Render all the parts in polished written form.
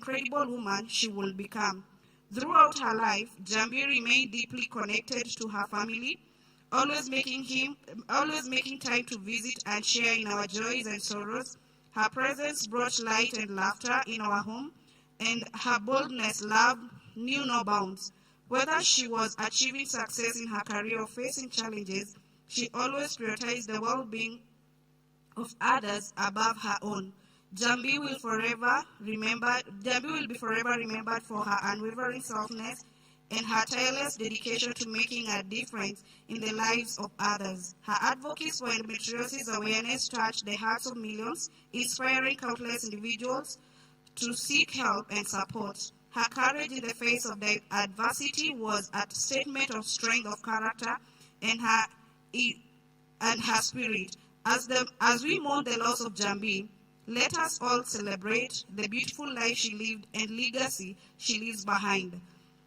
incredible woman she will become. Throughout her life, Jahmby remained deeply connected to her family, always making time to visit and share in our joys and sorrows. Her presence brought light and laughter in our home, and her boldness, love, knew no bounds. Whether she was achieving success in her career or facing challenges, she always prioritized the well-being of others above her own. Jahmby will be forever remembered for her unwavering selflessness and her tireless dedication to making a difference in the lives of others. Her advocacy for endometriosis awareness touched the hearts of millions, inspiring countless individuals to seek help and support. Her courage in the face of the adversity was a statement of strength of character and her spirit. As we mourn the loss of Jahmby, let us all celebrate the beautiful life she lived and legacy she leaves behind.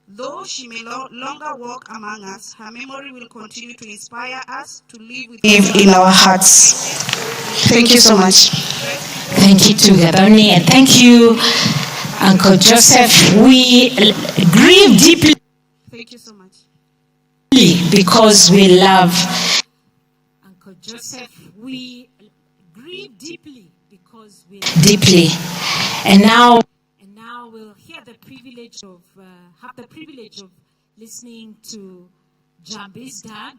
Though she may no longer walk among us, her memory will continue to inspire us to live in our hearts. Thank you so much. Thank you to Gaboni, and thank you, Uncle Joseph. We grieve deeply. Thank you so much. Because we love Uncle Joseph. We grieve deeply because we love deeply. And now we'll have the privilege of listening to Jahmby's dad.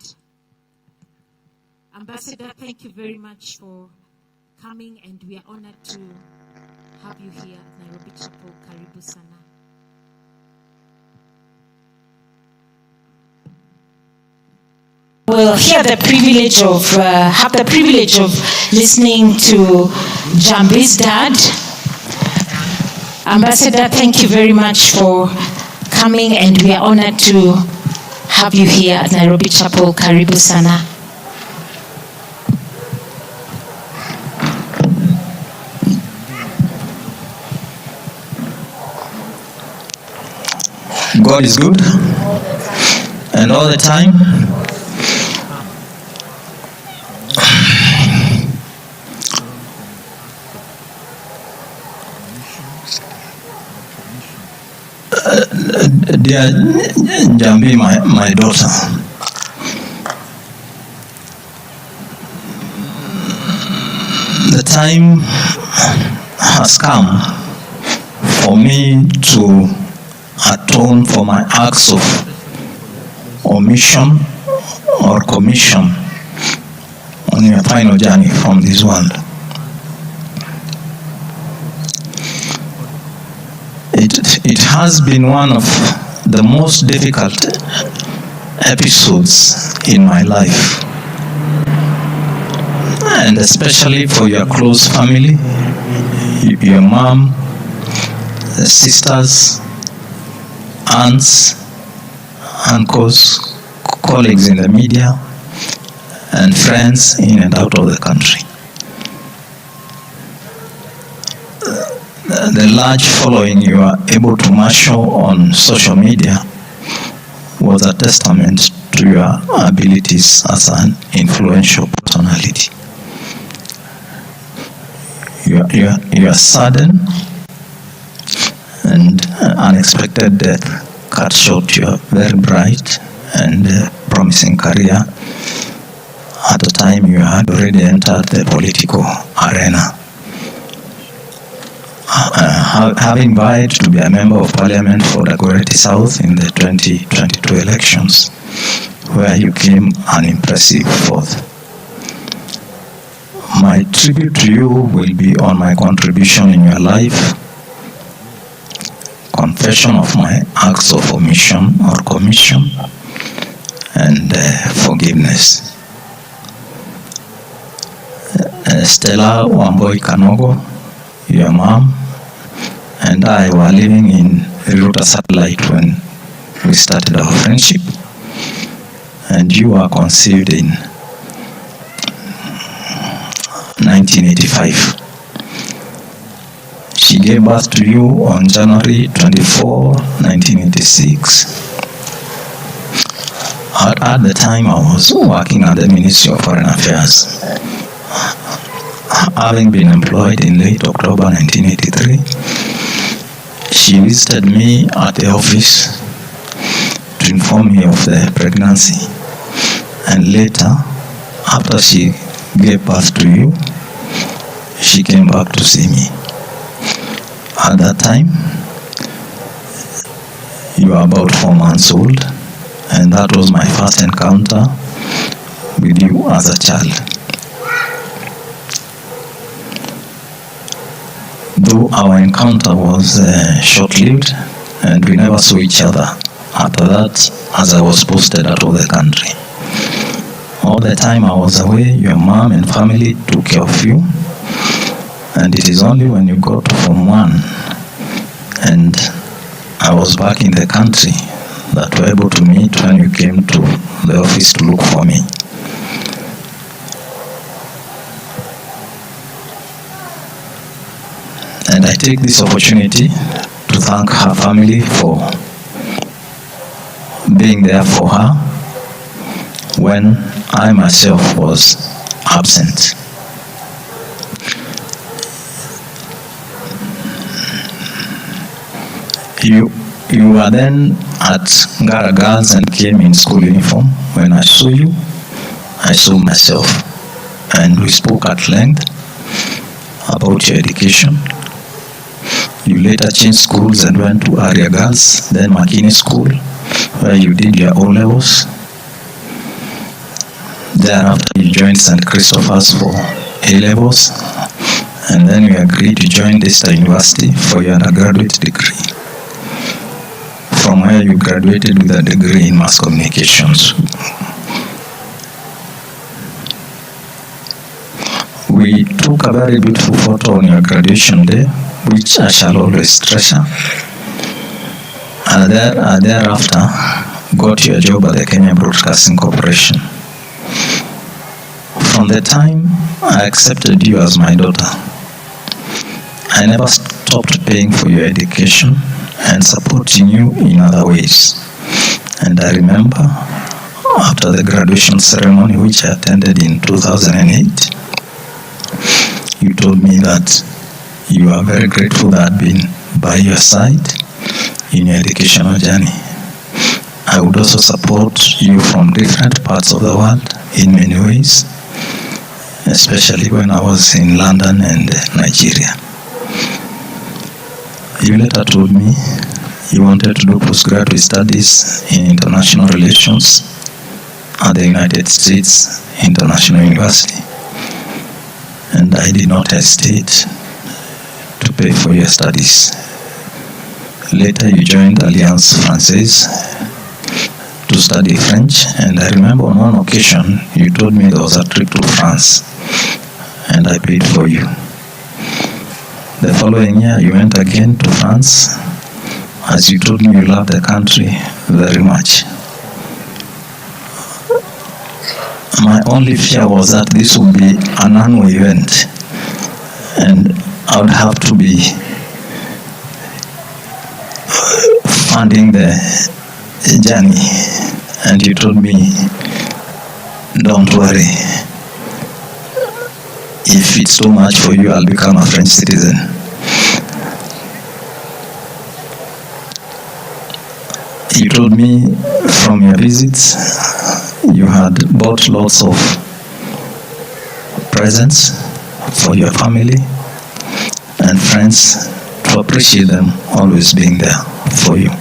Ambassador, thank you very much for coming, and we are honored to have you here at Nairobi Chapel. Karibu sana. We'll have the privilege of listening to Jahmby's dad. Ambassador, thank you very much for coming, and we are honored to have you here at Nairobi Chapel. Karibu sana. God is good, and all the time. Dear Jahmby, my daughter, the time has come for me to atone for my acts of omission or commission on your final journey from this world. It has been one of the most difficult episodes in my life, and especially for your close family, your mom, sisters, aunts, uncles, colleagues in the media, and friends in and out of the country. The large following you are able to marshal on social media was a testament to your abilities as an influential personality. Your sudden and unexpected death cut short your very bright and promising career at a time you had already entered the political arena. Having vied to be a member of parliament for Dagoretti South in the 2022 elections, where you came an impressive fourth. My tribute to you will be on my contribution in your life, confession of my acts of omission or commission, and forgiveness. Stella Wamboi Kanogo, your mom, and I were living in Ruta Satellite when we started our friendship, and you were conceived in 1985. She gave birth to you on January 24, 1986. At the time, I was working at the Ministry of Foreign Affairs. Having been employed in late October 1983, She visited me at the office to inform me of the pregnancy, and later, after she gave birth to you, she came back to see me. At that time, you were about 4 months old, and that was my first encounter with you as a child. Though our encounter was short-lived, and we never saw each other after that, as I was posted out of the country. All the time I was away, your mom and family took care of you, and it is only when you got to Form 1 and I was back in the country that we were able to meet when you came to the office to look for me. And I take this opportunity to thank her family for being there for her when I myself was absent. You were then at Ngara Girls and came in school uniform. When I saw you, I saw myself, and we spoke at length about your education. You later changed schools and went to Area Girls, then Makini School, where you did your O-levels. Thereafter, you joined St. Christopher's for A-levels, and then you agreed to join Leicester University for your undergraduate degree, from where you graduated with a degree in mass communications. We took a very beautiful photo on your graduation day, which I shall always treasure. And thereafter, got your job at the Kenya Broadcasting Corporation. From the time I accepted you as my daughter, I never stopped paying for your education and supporting you in other ways. And I remember after the graduation ceremony, which I attended in 2008, you told me that you are very grateful that I've been by your side in your educational journey. I would also support you from different parts of the world in many ways, especially when I was in London and Nigeria. You later told me you wanted to do postgraduate studies in international relations at the United States International University, and I did not hesitate to pay for your studies. Later you joined Alliance Française to study French, and I remember on one occasion you told me there was a trip to France and I paid for you. The following year you went again to France, as you told me you loved the country very much. My only fear was that this would be an annual event and I would have to be funding the journey, and you told me, don't worry, if it's too much for you, I'll become a French citizen. You told me from your visits you had bought lots of presents for your family and friends to appreciate them always being there for you.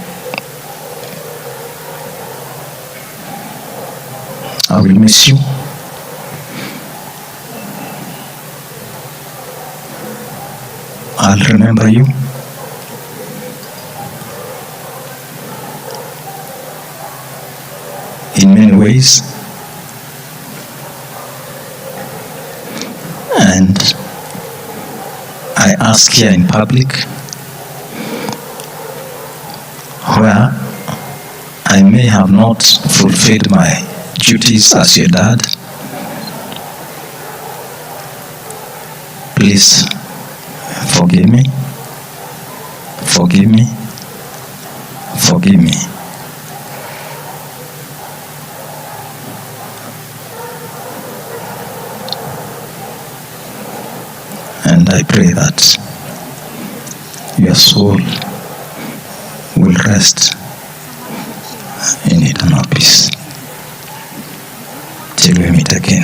I will miss you. I'll remember you. In many ways. And I ask here in public, where I may have not fulfilled my duties as your dad, please forgive me, forgive me, forgive me. And I pray that your soul will rest in eternal peace. Till we meet again.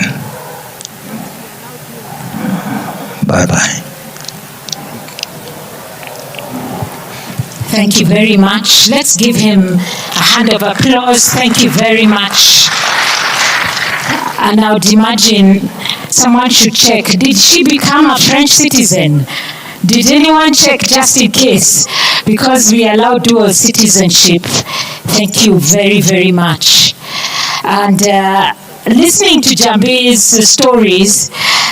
Bye-bye. Thank you very much. Let's give him a hand of applause. Thank you very much. And I would imagine someone should check. Did she become a French citizen? Did anyone check just in case? Because we allow dual citizenship. Thank you very, very much. And listening to Jahmby's stories,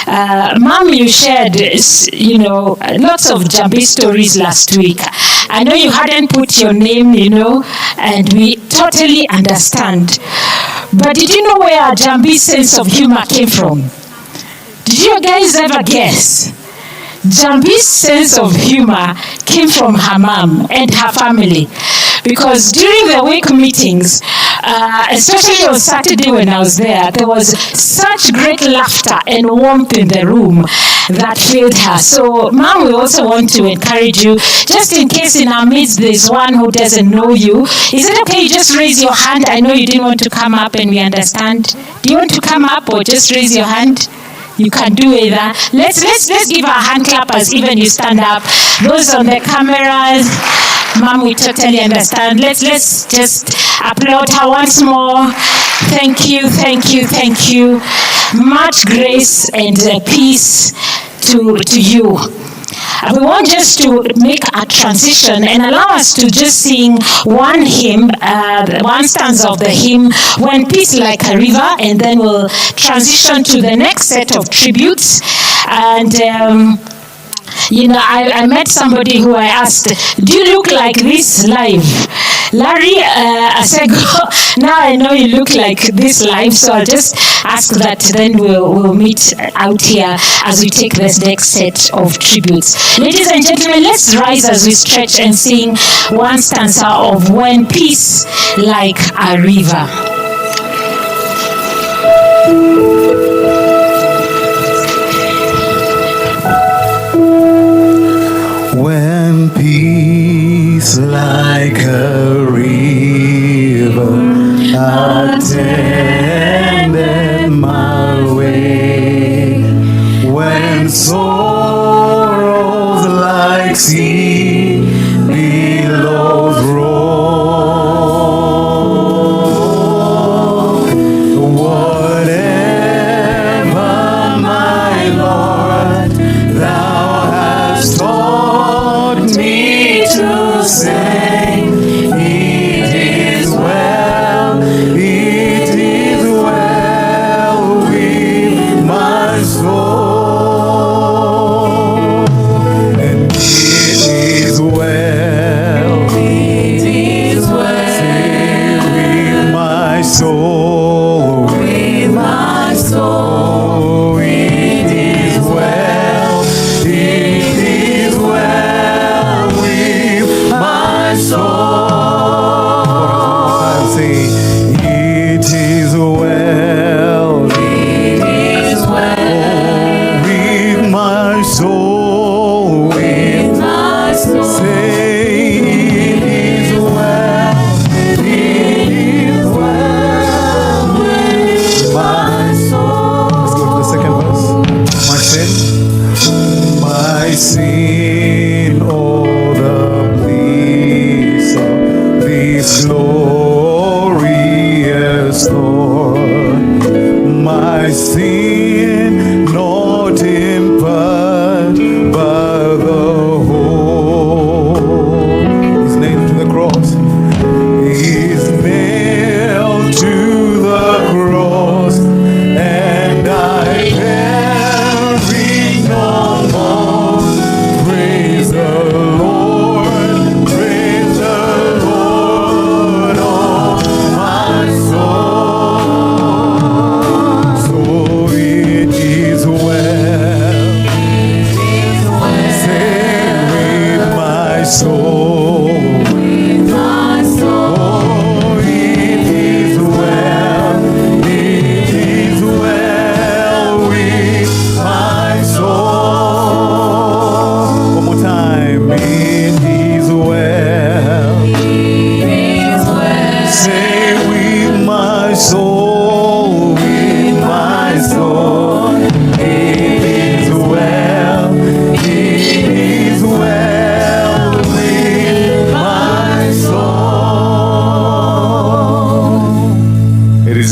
Mom, you shared, lots of Jahmby stories last week. I know you hadn't put your name, and we totally understand. But did you know where Jahmby's sense of humor came from? Did you guys ever guess? Jahmby's sense of humor came from her mom and her family. Because during the week meetings, especially on Saturday when I was there was such great laughter and warmth in the room that filled her. So, Mom, we also want to encourage you, just in case in our midst there's one who doesn't know you, is it okay you just raise your hand? I know you didn't want to come up and we understand. Do you want to come up or just raise your hand? You can do either. Let's give our hand clappers even you stand up. Those on the cameras, Mom, we totally understand. Let's just applaud her once more. Thank you, thank you, thank you. Much grace and peace to you. We want just to make a transition and allow us to just sing one hymn, one stanza of the hymn, When Peace Like a River, and then we'll transition to the next set of tributes. And I met somebody who I asked, do you look like this live? Larry, I said, now I know you look like this live, so I'll just ask that, then we'll meet out here as we take this next set of tributes. Ladies and gentlemen, let's rise as we stretch and sing one stanza of When Peace Like a River. When peace like a river attended my way, when sorrows like sea billows roll, whatever my Lord thou hast taught me to say, it is well with my soul, and it is well with my soul, oh, it is well with my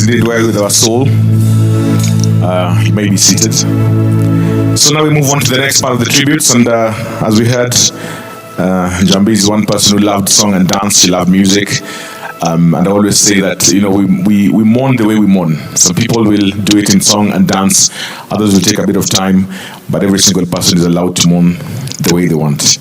is indeed well with our soul. You may be seated. So now we move on to the next part of the tributes, and as we heard, Jahmby is one person who loved song and dance. She loved music. And I always say that, we mourn the way we mourn. Some people will do it in song and dance, others will take a bit of time, but every single person is allowed to mourn the way they want.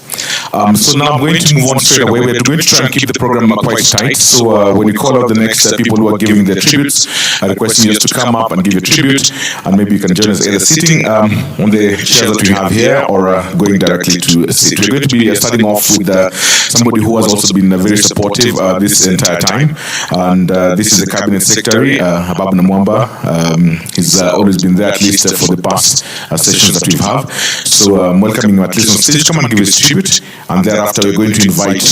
So now I'm going to move on straight away. We're going to try and keep the program quite tight. So when we call out the next people who are giving their tributes, I request you just to come up and give your tribute, and maybe you can join us either sitting on the chairs that we have here or going directly to a seat. We're going to be starting off with somebody who has also been very supportive this entire time, and this is the Cabinet Secretary, Mummah. He's always been there at least for the past sessions that we've had. So welcoming him at least on stage. Come and give his tribute, and thereafter we're going to invite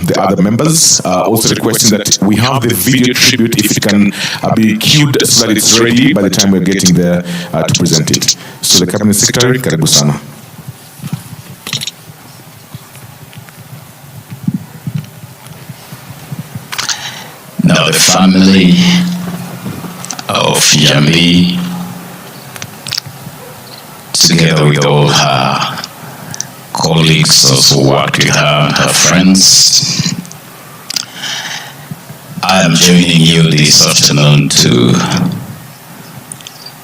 the other members. Also requesting that we have the video tribute, if it can be queued so that it's ready by the time we're getting there to present it. So the Cabinet Secretary, karibu sana. Now the family of Jahmby, together with all her colleagues also worked with her and her friends, I am joining you this afternoon to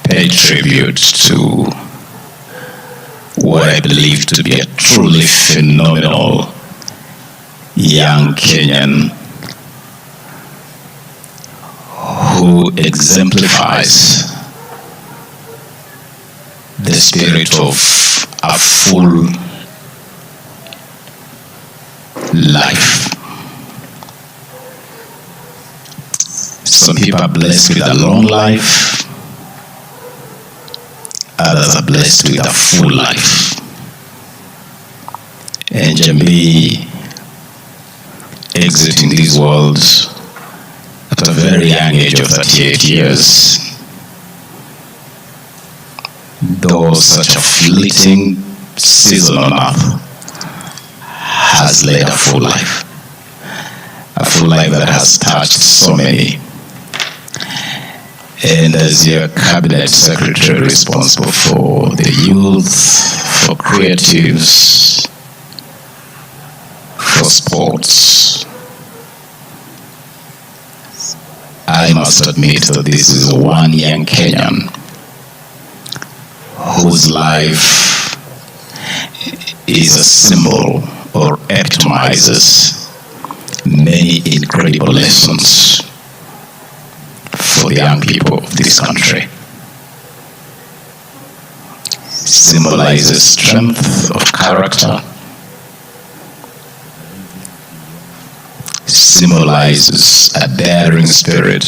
pay tribute to what I believe to be a truly phenomenal young Kenyan who exemplifies the spirit of a full life. Some people are blessed with a long life, others are blessed with a full life. And Jahmby exiting this world at a very young age of 38 years, though such a fleeting season on earth, has led a full life that has touched so many. And as your Cabinet Secretary responsible for the youth, for creatives, for sports, I must admit that this is one young Kenyan whose life is a symbol or epitomizes many incredible lessons for the young people of this country. Symbolizes strength of character, symbolizes a daring spirit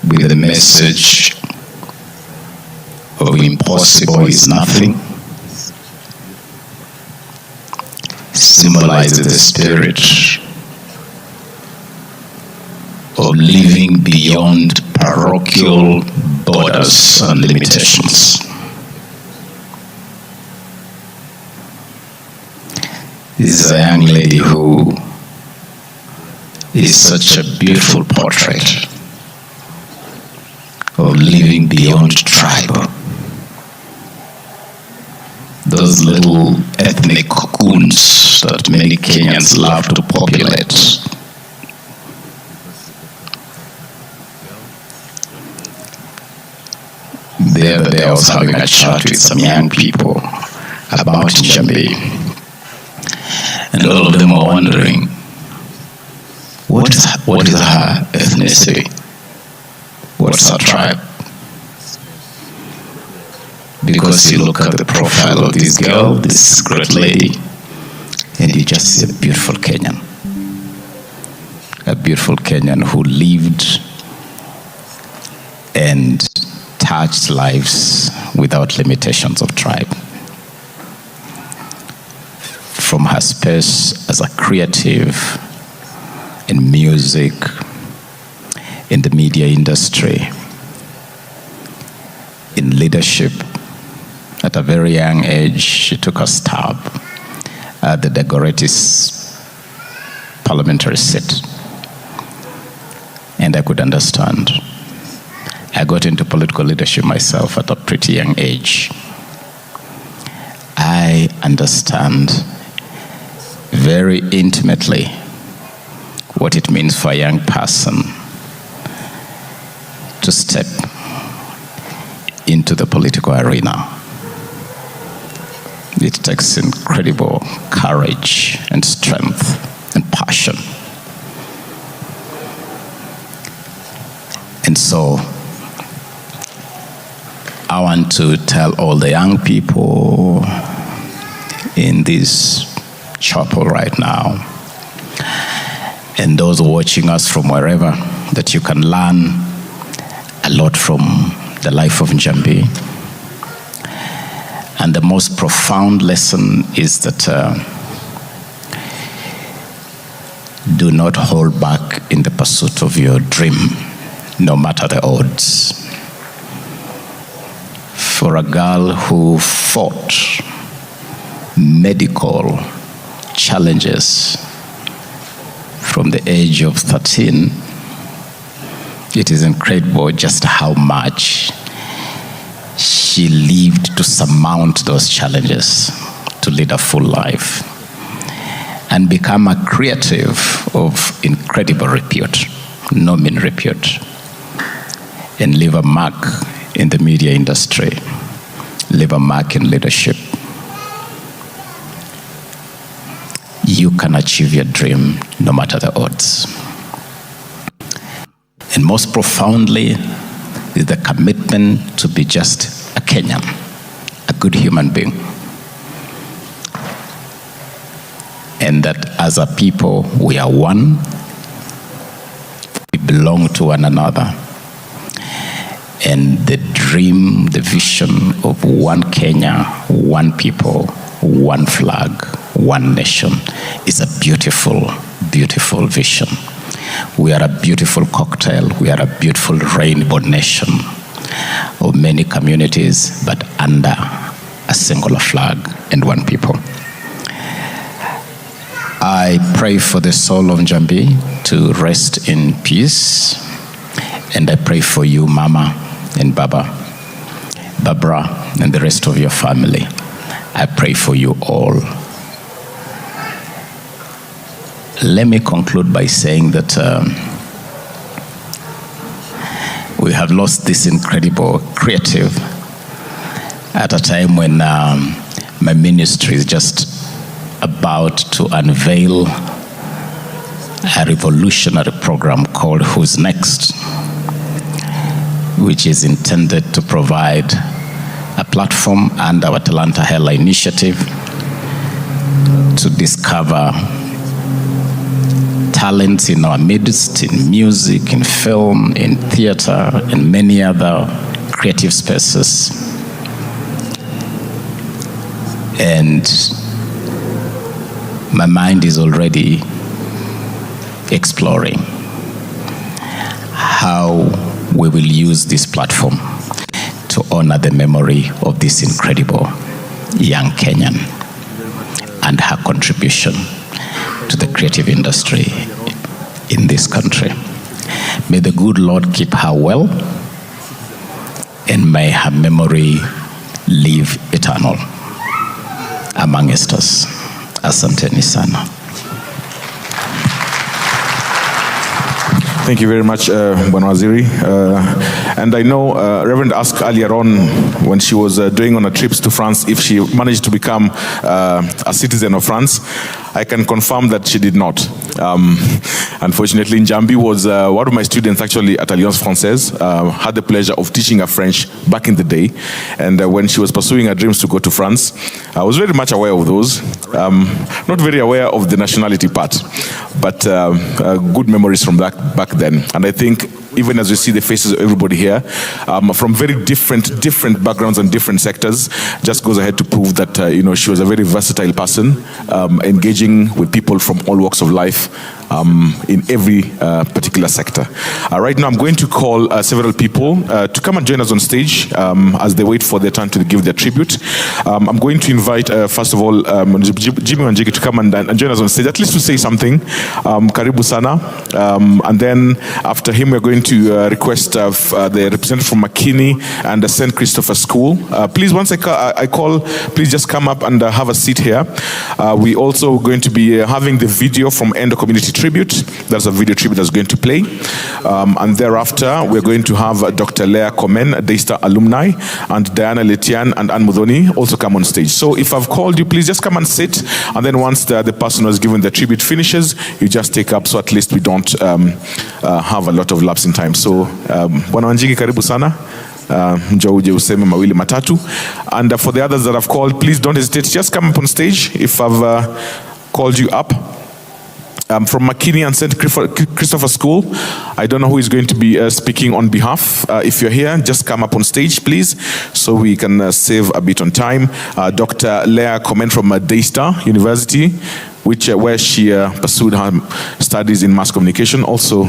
with the message of impossible is nothing, symbolizes the spirit of living beyond parochial borders and limitations. This is a young lady who is such a beautiful portrait of living beyond tribe. Those little ethnic cocoons that many Kenyans love to populate. The other day I was having a chat with some young people about Jahmby, and all of them were wondering, what is her ethnicity? What's her tribe? Because you look at the profile of this girl, this great lady, and you just see a beautiful Kenyan. A beautiful Kenyan who lived and touched lives without limitations of tribe. From her space as a creative in music, in the media industry, in leadership. At a very young age, she took a stab at the Dagoretis parliamentary seat. could understand. I got into political leadership myself at a pretty young age. I understand very intimately what it means for a young person to step into the political arena. It takes incredible courage and strength and passion. And so I want to tell all the young people in this chapel right now, and those watching us from wherever, that you can learn a lot from the life of Jahmby. And the most profound lesson is that do not hold back in the pursuit of your dream, no matter the odds. For a girl who fought medical challenges from the age of 13, it is incredible just how much she lived to surmount those challenges, to lead a full life, and become a creative of incredible repute, no mean repute, and leave a mark in the media industry, leave a mark in leadership. You can achieve your dream no matter the odds. And most profoundly is the commitment to be just a Kenyan, a good human being. And that as a people, we are one, we belong to one another. And the dream, the vision of one Kenya, one people, one flag, one nation is a beautiful, beautiful vision. We are a beautiful cocktail. We are a beautiful rainbow nation of many communities, but under a singular flag and one people. I pray for the soul of Jahmby to rest in peace. And I pray for you, Mama and Barbara, and the rest of your family. I pray for you all. Let me conclude by saying that we have lost this incredible creative at a time when my ministry is just about to unveil a revolutionary program called Who's Next, which is intended to provide a platform under our Talanta Hela initiative to discover talents in our midst, in music, in film, in theater, and many other creative spaces. And my mind is already exploring how we will use this platform to honor the memory of this incredible young Kenyan and her contribution to the creative industry in this country. May the good Lord keep her well, and may her memory live eternal amongst us. Asanteni sana. Thank you very much, Bwana Waziri. And I know Reverend asked earlier on when she was doing on her trips to France if she managed to become a citizen of France. I can confirm that she did not. Unfortunately, Jahmby was one of my students actually at Alliance Française. Had the pleasure of teaching her French back in the day. And when she was pursuing her dreams to go to France, I was very much aware of those. Not very aware of the nationality part, but good memories from back then. And I think even as we see the faces of everybody here, from very different backgrounds and different sectors, just goes ahead to prove that she was a very versatile person, engaging with people people from all walks of life in every particular sector. Right now, I'm going to call several people to come and join us on stage as they wait for their turn to give their tribute. I'm going to invite, first of all, Jahmby and Jahmby to come and join us on stage, at least to say something. Karibu sana. And then after him, we're going to request the representative from McKinney and the St. Christopher School. Please, once I call, please just come up and have a seat here. We also going to be having the video from Endo Community Tribute. That's a video tribute that's going to play. And thereafter, we're going to have Dr. Leah Komen, Daystar alumni, and Diana Letian and Ann Mudhoni also come on stage. So if I've called you, please just come and sit. And then once the person who has given the tribute finishes, you just take up, so at least we don't have a lot of lapse in time. So, Bwana Wanjigi, karibu sana. Njoo uje useme mawili matatu. And for the others that I've called, please don't hesitate. Just come up on stage if I've called you up. From McKinney and St. Christopher School, I don't know who is going to be speaking on behalf. If you're here, just come up on stage, please, so we can save a bit on time. Dr. Leah Komen from Daystar University, where she pursued her studies in mass communication. Also,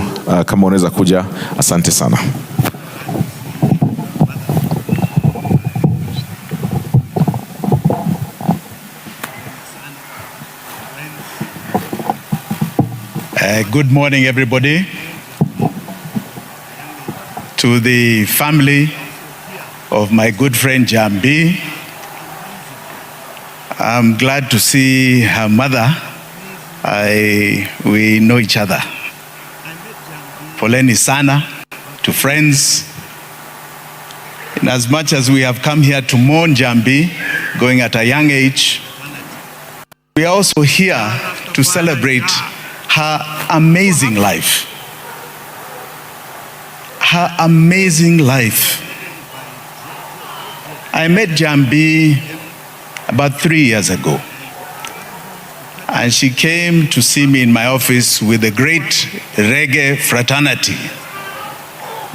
kama unaweza kuja, asante sana. Good morning, everybody. To the family of my good friend Jahmby, I'm glad to see her mother. We know each other. Poleni sana to friends. In as much as we have come here to mourn Jahmby, going at a young age, we are also here to celebrate her amazing life. Her amazing life. I met Jahmby about 3 years ago. And she came to see me in my office with a great reggae fraternity.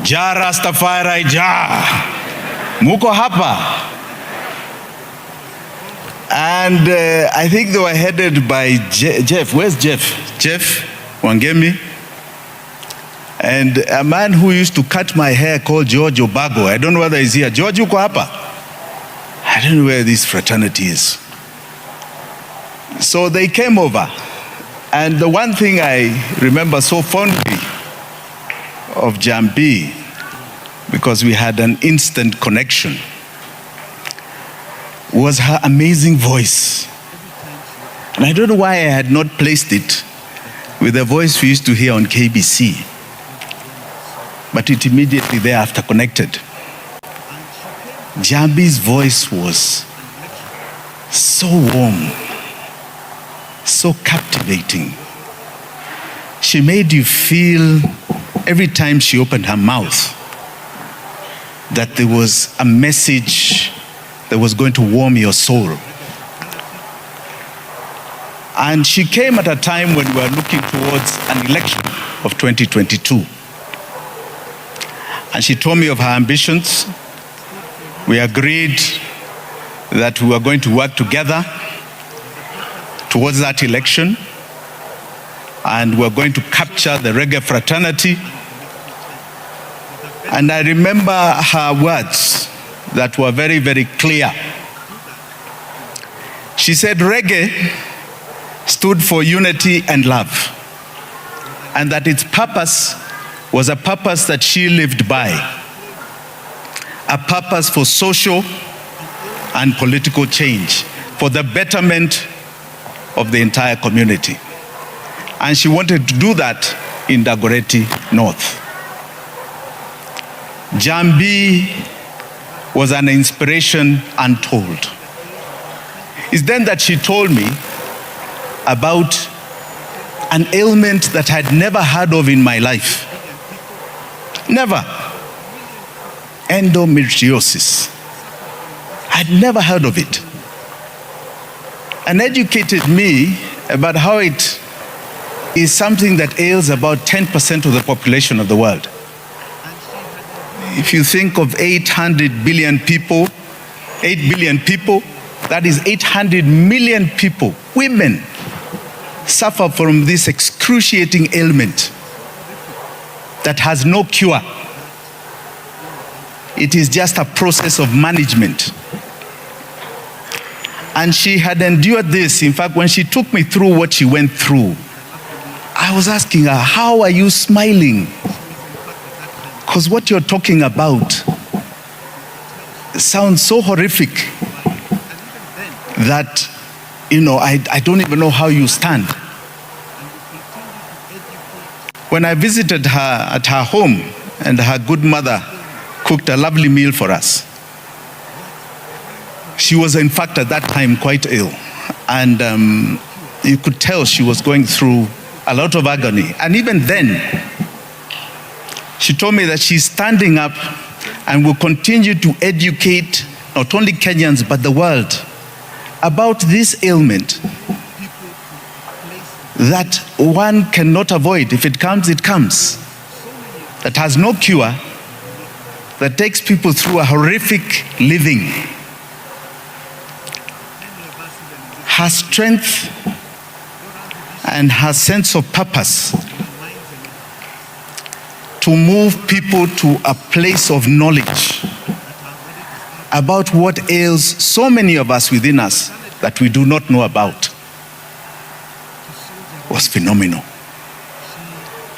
Ja Rastafari Ja. Muko hapa. And I think they were headed by Jeff. Where's Jeff? Jeff Wangemi. And a man who used to cut my hair called George Obago. I don't know whether he's here. George, uko hapa? I don't know where this fraternity is. So they came over. And the one thing I remember so fondly of Jahmby, because we had an instant connection, was her amazing voice. And I don't know why I had not placed it with the voice we used to hear on KBC. But it immediately thereafter connected. Jahmby's voice was so warm, so captivating. She made you feel, every time she opened her mouth, that there was a message that was going to warm your soul. And she came at a time when we were looking towards an election of 2022. And she told me of her ambitions. We agreed that we were going to work together towards that election. And we were going to capture the reggae fraternity. And I remember her words that were very, very clear. She said reggae stood for unity and love, and that its purpose was a purpose that she lived by, a purpose for social and political change, for the betterment of the entire community. And she wanted to do that in Dagoretti North. Jahmby was an inspiration untold. It's then that she told me about an ailment that I'd never heard of in my life. Never. Endometriosis. I'd never heard of it. And educated me about how it is something that ails about 10% of the population of the world. If you think of 800 billion people, 8 billion people, that is 800 million people, women, suffer from this excruciating ailment that has no cure. It is just a process of management. And she had endured this. In fact, when she took me through what she went through, I was asking her, how are you smiling? Because what you're talking about sounds so horrific that, I don't even know how you stand. When I visited her at her home, and her good mother cooked a lovely meal for us, she was, in fact, at that time quite ill. And you could tell she was going through a lot of agony. And even then, she told me that she's standing up and will continue to educate not only Kenyans, but the world about this ailment that one cannot avoid. If it comes, it comes. That has no cure, that takes people through a horrific living. Her strength and her sense of purpose to move people to a place of knowledge about what ails so many of us within us that we do not know about was phenomenal.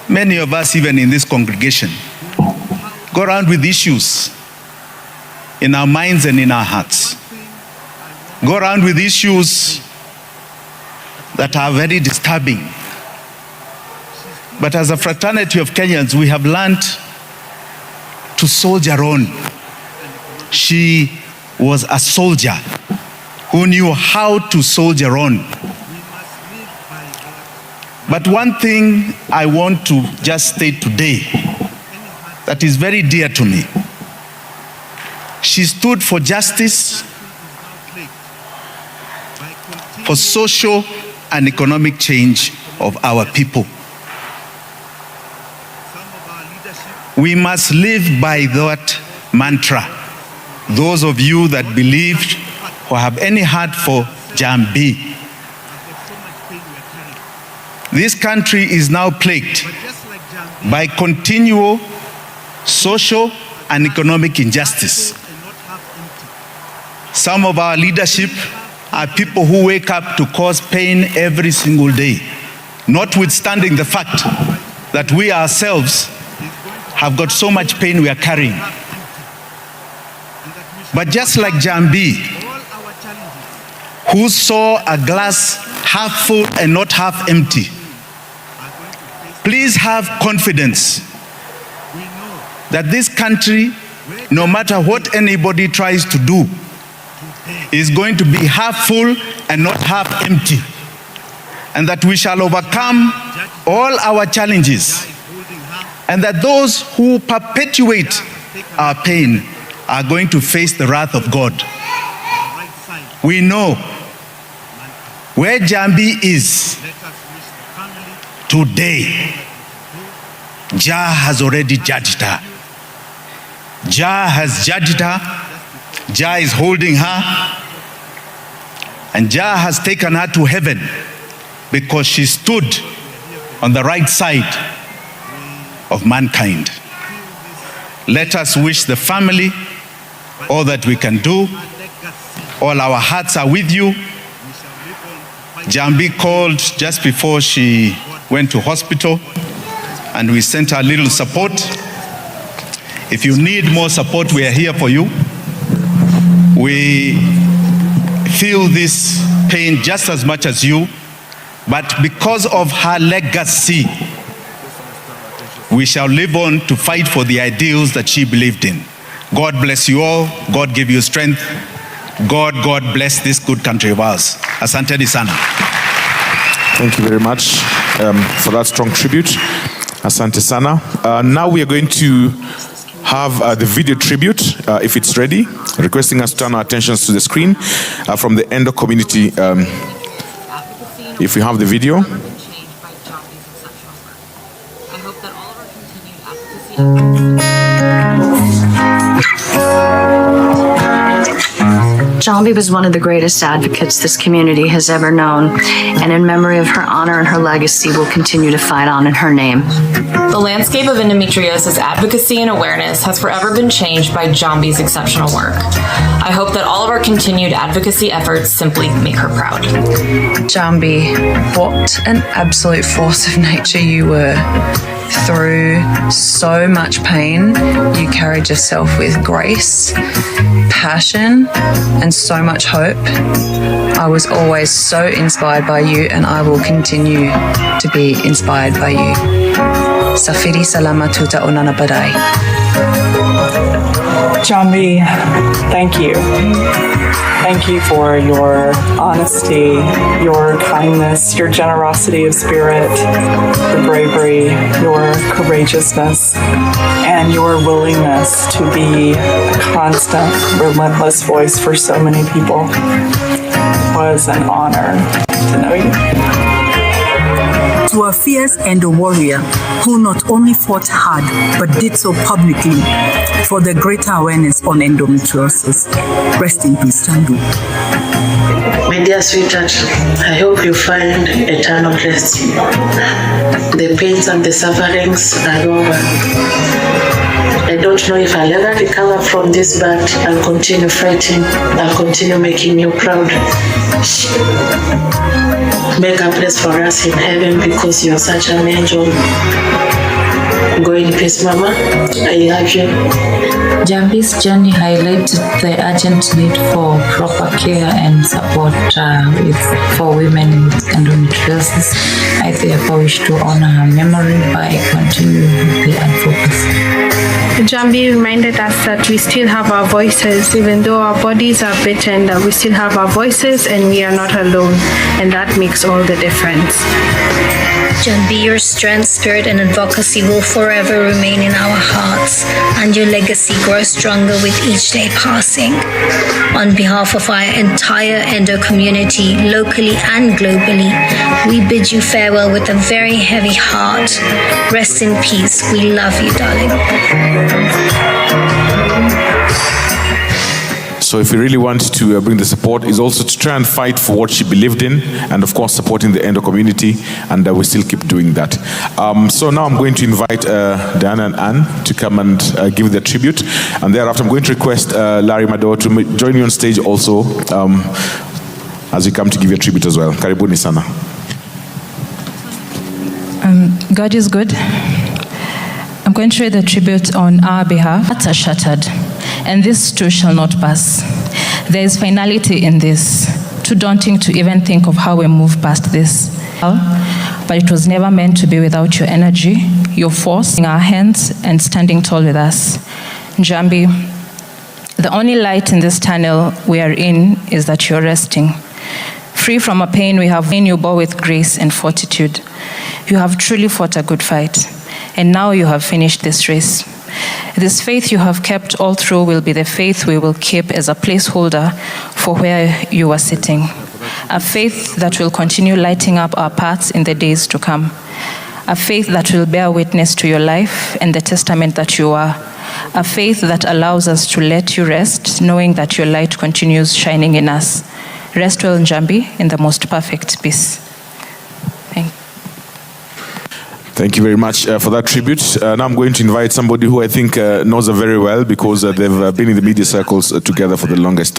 Many of us, even in this congregation, go around with issues in our minds and in our hearts. Go around with issues that are very disturbing. But as a fraternity of Kenyans, we have learned to soldier on. She was a soldier who knew how to soldier on. But one thing I want to just state today that is very dear to me. She stood for justice, for social and economic change of our people. We must live by that mantra. Those of you that believe or have any heart for Jahmby, this country is now plagued by continual social and economic injustice. Some of our leadership are people who wake up to cause pain every single day, notwithstanding the fact that we ourselves have got so much pain we are carrying. But just like Jahmby, who saw a glass half full and not half empty, please have confidence that this country, no matter what anybody tries to do, is going to be half full and not half empty. And that we shall overcome all our challenges. And that those who perpetuate our pain are going to face the wrath of God. We know where Jahmby is today. Jah has already judged her. Jah has judged her. Jah is holding her. And Jah has taken her to heaven because she stood on the right side of mankind. Let us wish the family all that we can do. All our hearts are with you. Jahmby called just before she went to hospital, and we sent her a little support. If you need more support, we are here for you. We feel this pain just as much as you, but because of her legacy, we shall live on to fight for the ideals that she believed in. God bless you all. God give you strength. God bless this good country of ours. Asante sana. Thank you very much for that strong tribute. Asante sana. Now we are going to have the video tribute, if it's ready, requesting us to turn our attentions to the screen from the Endo community. If we have the video. Jahmby was one of the greatest advocates this community has ever known, and in memory of her honor and her legacy, we'll continue to fight on in her name. The landscape of endometriosis advocacy and awareness has forever been changed by Jahmby's exceptional work. I hope that all of our continued advocacy efforts simply make her proud. Jahmby, what an absolute force of nature you were. Through so much pain, you carried yourself with grace, passion, and so much hope. I was always so inspired by you, and I will continue to be inspired by you. Safiri salama tuta onana badai. Jahmby, thank you. Thank you for your honesty, your kindness, your generosity of spirit, your bravery, your courageousness, and your willingness to be a constant, relentless voice for so many people. It was an honor to know you. To a fierce endo warrior who not only fought hard but did so publicly for the greater awareness on endometriosis. Rest in peace, Jahmby. My dear sweetheart, I hope you find eternal rest. The pains and the sufferings are over. I don't know if I'll ever recover from this, but I'll continue fighting. I'll continue making you proud. Make a place for us in heaven because you're such an angel. Go in peace, Mama. I love you. Jahmby's journey highlighted the urgent need for proper care and support for women with endometriosis. I therefore wish to honor her memory by continuing with the advocacy. Jahmby reminded us that we still have our voices, even though our bodies are beaten, that we still have our voices and we are not alone, and that makes all the difference. Jahmby, your strength, spirit, and advocacy will forever remain in our hearts, and your legacy grows stronger with each day passing. On behalf of our entire endo community, locally and globally, we bid you farewell with a very heavy heart. Rest in peace. We love you, darling. So if we really want to bring the support, is also to try and fight for what she believed in, and of course supporting the endo community, and we still keep doing that. So now I'm going to invite Diana and Anne to come and give the tribute, and thereafter I'm going to request Larry Mado to join you on stage also as you come to give your tribute as well. Karibuni sana. God is good. I'm going to read the tribute on our behalf. Hearts are shattered, and this too shall not pass. There is finality in this, too daunting to even think of how we move past this. But it was never meant to be without your energy, your force in our hands, and standing tall with us. Jahmby, the only light in this tunnel we are in is that you're resting. Free from a pain we have seen you bore with grace and fortitude. You have truly fought a good fight. And now you have finished this race. This faith you have kept all through will be the faith we will keep as a placeholder for where you are sitting. A faith that will continue lighting up our paths in the days to come. A faith that will bear witness to your life and the testament that you are. A faith that allows us to let you rest, knowing that your light continues shining in us. Rest well, Jahmby, in the most perfect peace. Thank you very much for that tribute. Now I'm going to invite somebody who I think knows her very well because they've been in the media circles together for the longest time.